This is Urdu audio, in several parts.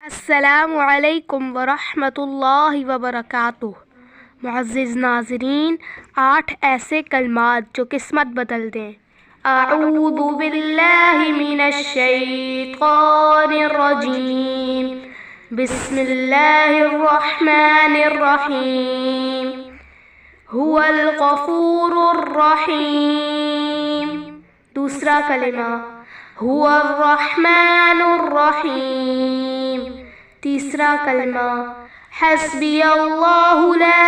السلام علیکم ورحمۃ اللہ وبرکاتہ۔ معزز ناظرین، 8 ایسے کلمات جو قسمت بدل دیں۔ اعوذ باللہ من الشیطان الرجیم، بسم اللہ الرحمن الرحیم، هو الغفور الرحیم۔ دوسرا کلمہ هو الرحمن الرحیم۔ تیسرا کلمہ حسبی اللہ لا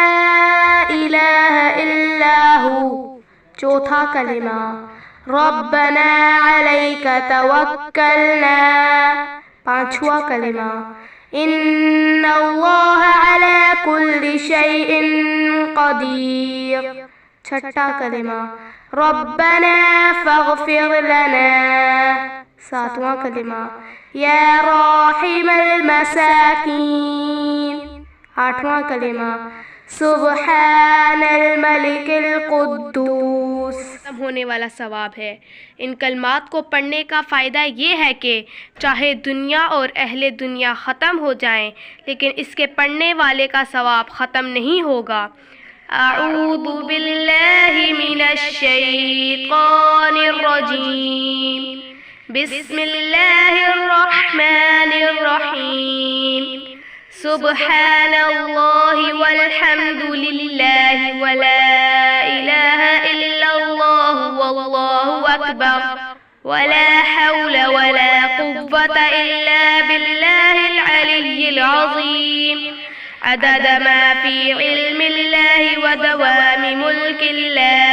الہ الا ہو۔ چوتھا کلمہ ربنا علیک توکلنا۔ پانچواں کلمہ ان اللہ علی کل شیء قدیر۔ چھٹا کلمہ ربنا فاغفر لنا۔ ساتواں کلمہ یا راحم المساکین۔ آٹھواں کلمہ سبحان الملک القدوس۔ ہونے والا ثواب ہے۔ ان کلمات کو پڑھنے کا فائدہ یہ ہے کہ چاہے دنیا اور اہل دنیا ختم ہو جائیں لیکن اس کے پڑھنے والے کا ثواب ختم نہیں ہوگا۔ اعوذ باللہ من الشیطان الرجیم، بسم اللہ الرحمن الرحیم، سبحان اللہ والحمد للہ ولا الہ الا اللہ واللہ اکبر ولا حول ولا قوة الا باللہ العلی العظیم، عدد ما فی علم اللہ ودوام ملک اللہ۔